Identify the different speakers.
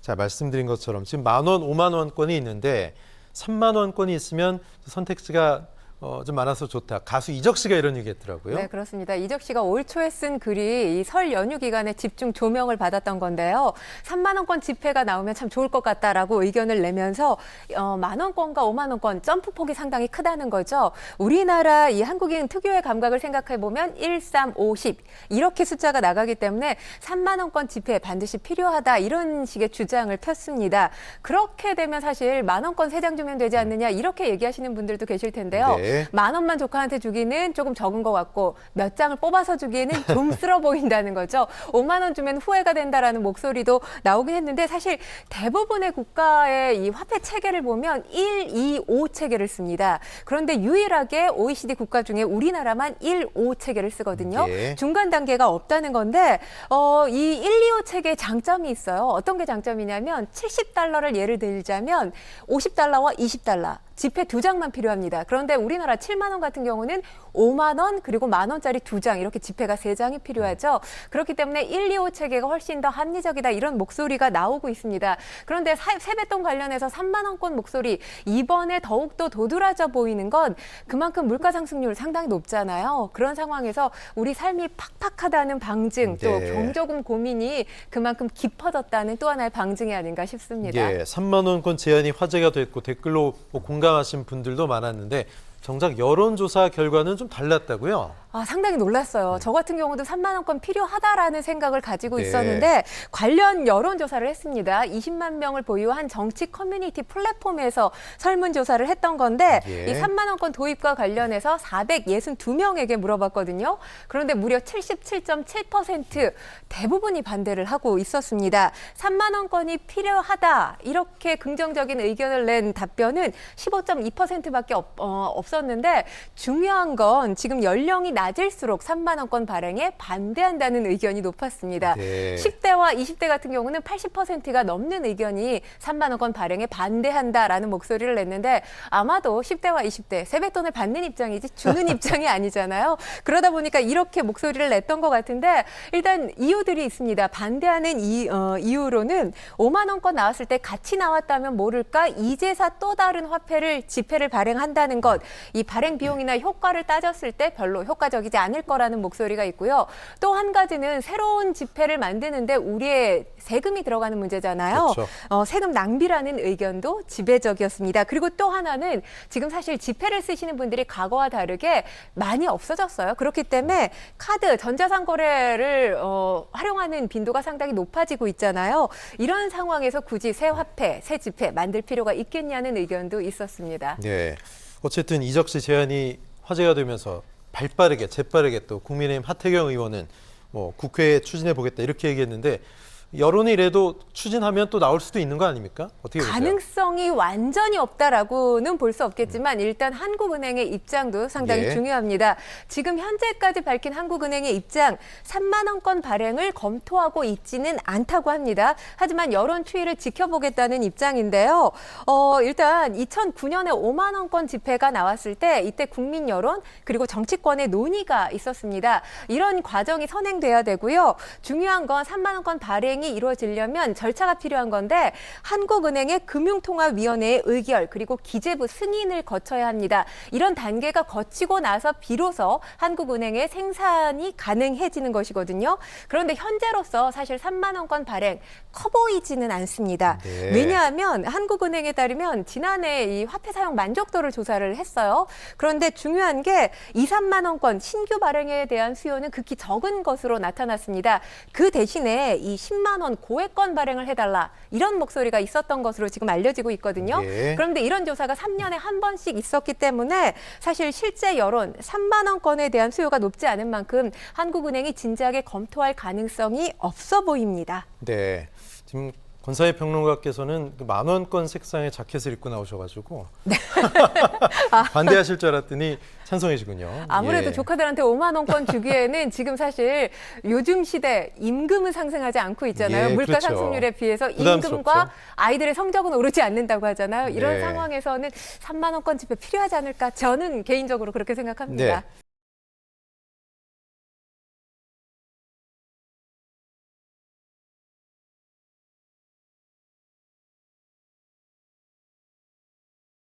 Speaker 1: 자, 말씀드린 것처럼 지금 10,000원, 50,000원권이 있는데 30,000원권이 있으면 선택지가 좀 많아서 좋다. 가수 이적 씨가 이런 얘기했더라고요.
Speaker 2: 네, 그렇습니다. 이적 씨가 올 초에 쓴 글이 이 설 연휴 기간에 집중 조명을 받았던 건데요. 30,000원권 지폐가 나오면 참 좋을 것 같다라고 의견을 내면서 10,000원권과 50,000원권 점프폭이 상당히 크다는 거죠. 우리나라 이 한국인 특유의 감각을 생각해 보면 1, 3, 5, 10 이렇게 숫자가 나가기 때문에 30,000원권 지폐 반드시 필요하다 이런 식의 주장을 폈습니다. 그렇게 되면 사실 10,000원권 3장 주면 되지 않느냐 이렇게 얘기하시는 분들도 계실 텐데요.
Speaker 1: 네.
Speaker 2: 10,000원만 조카한테 주기는 조금 적은 것 같고 몇 장을 뽑아서 주기에는 좀 쓸어 보인다는 거죠. 50,000원 주면 후회가 된다라는 목소리도 나오긴 했는데 사실 대부분의 국가의 이 화폐 체계를 보면 1, 2, 5 체계를 씁니다. 그런데 유일하게 OECD 국가 중에 우리나라만 1, 5 체계를 쓰거든요.
Speaker 1: 예.
Speaker 2: 중간 단계가 없다는 건데 이 1, 2, 5 체계의 장점이 있어요. 어떤 게 장점이냐면 70달러를 예를 들자면 50달러와 20달러. 지폐 2장만 필요합니다. 그런데 우리나라 70,000원 같은 경우는 50,000원 그리고 10,000원짜리 2장 이렇게 지폐가 3장이 필요하죠. 그렇기 때문에 1, 2, 5 체계가 훨씬 더 합리적이다 이런 목소리가 나오고 있습니다. 그런데 세뱃돈 관련해서 30,000원권 목소리 이번에 더욱더 도드라져 보이는 건 그만큼 물가 상승률 상당히 높잖아요. 그런 상황에서 우리 삶이 팍팍하다는 방증 또
Speaker 1: 네.
Speaker 2: 경조금 고민이 그만큼 깊어졌다는 또 하나의 방증이 아닌가 싶습니다.
Speaker 1: 예, 30,000원권 제한이 화제가 됐고 댓글로 공감하신 분들도 많았는데 정작 여론조사 결과는 좀 달랐다고요?
Speaker 2: 상당히 놀랐어요. 저 같은 경우도 30,000원권 필요하다라는 생각을 가지고
Speaker 1: 네.
Speaker 2: 있었는데 관련 여론조사를 했습니다. 20만 명을 보유한 정치 커뮤니티 플랫폼에서 설문조사를 했던 건데
Speaker 1: 예.
Speaker 2: 이 30,000원권 도입과 관련해서 462명에게 물어봤거든요. 그런데 무려 77.7% 대부분이 반대를 하고 있었습니다. 30,000원권이 필요하다 이렇게 긍정적인 의견을 낸 답변은 15.2%밖에 없었는데 중요한 건 지금 연령이 낮을수록 30,000원권 발행에 반대한다는 의견이 높았습니다.
Speaker 1: 네.
Speaker 2: 10대와 20대 같은 경우는 80%가 넘는 의견이 30,000원권 발행에 반대한다라는 목소리를 냈는데 아마도 10대와 20대 세뱃돈을 받는 입장이지 주는 입장이 아니잖아요. 그러다 보니까 이렇게 목소리를 냈던 것 같은데 일단 이유들이 있습니다. 반대하는 이유로는 50,000원권 나왔을 때 같이 나왔다면 모를까 이제사 또 다른 지폐를 발행한다는 것. 이 발행 비용이나 효과를 따졌을 때 별로 효과적이지 않을 거라는 목소리가 있고요. 또 한 가지는 새로운 지폐를 만드는데 우리의 세금이 들어가는 문제잖아요.
Speaker 1: 그렇죠.
Speaker 2: 세금 낭비라는 의견도 지배적이었습니다. 그리고 또 하나는 지금 사실 지폐를 쓰시는 분들이 과거와 다르게 많이 없어졌어요. 그렇기 때문에 카드, 전자상 거래를 활용하는 빈도가 상당히 높아지고 있잖아요. 이런 상황에서 굳이 새 화폐, 새 지폐 만들 필요가 있겠냐는 의견도 있었습니다.
Speaker 1: 네. 어쨌든 이적 씨 제안이 화제가 되면서 발빠르게 재빠르게 또 국민의힘 하태경 의원은 국회에 추진해 보겠다 이렇게 얘기했는데 여론이 이래도 추진하면 또 나올 수도 있는 거 아닙니까? 어떻게 보세요?
Speaker 2: 가능성이 완전히 없다라고는 볼 수 없겠지만 일단 한국은행의 입장도 상당히
Speaker 1: 예.
Speaker 2: 중요합니다. 지금 현재까지 밝힌 한국은행의 입장 30,000원권 발행을 검토하고 있지는 않다고 합니다. 하지만 여론 추이를 지켜보겠다는 입장인데요. 일단 2009년에 50,000원권 지폐가 나왔을 때 이때 국민 여론 그리고 정치권의 논의가 있었습니다. 이런 과정이 선행돼야 되고요. 중요한 건 30,000원권 발행이 이루어지려면 절차가 필요한 건데 한국은행의 금융통화위원회의 의결 그리고 기재부 승인을 거쳐야 합니다. 이런 단계가 거치고 나서 비로소 한국은행의 생산이 가능해지는 것이거든요. 그런데 현재로서 사실 30,000원권 발행 커 보이지는 않습니다.
Speaker 1: 네.
Speaker 2: 왜냐하면 한국은행에 따르면 지난해 이 화폐 사용 만족도를 조사를 했어요. 그런데 중요한 게 2, 3만 원권 신규 발행에 대한 수요는 극히 적은 것으로 나타났습니다. 그 대신에 이 10만 원 고액권 발행을 해달라 이런 목소리가 있었던 것으로 지금 알려지고 있거든요.
Speaker 1: 예.
Speaker 2: 그런데 이런 조사가 3년에 한 번씩 있었기 때문에 사실 실제 여론 3만 원권에 대한 수요가 높지 않은 만큼 한국은행이 진지하게 검토할 가능성이 없어 보입니다.
Speaker 1: 네. 지금 권사회 평론가께서는 그 10,000원권 색상의 자켓을 입고 나오셔가지고 반대하실 줄 알았더니 찬성이시군요.
Speaker 2: 아무래도
Speaker 1: 예.
Speaker 2: 조카들한테 50,000원권 주기에는 지금 사실 요즘 시대 임금은 상승하지 않고 있잖아요.
Speaker 1: 예,
Speaker 2: 물가
Speaker 1: 그렇죠.
Speaker 2: 상승률에 비해서
Speaker 1: 부담스럽죠.
Speaker 2: 임금과 아이들의 성적은 오르지 않는다고 하잖아요. 이런
Speaker 1: 네.
Speaker 2: 상황에서는 30,000원권 지폐 필요하지 않을까? 저는 개인적으로 그렇게 생각합니다.
Speaker 1: 네.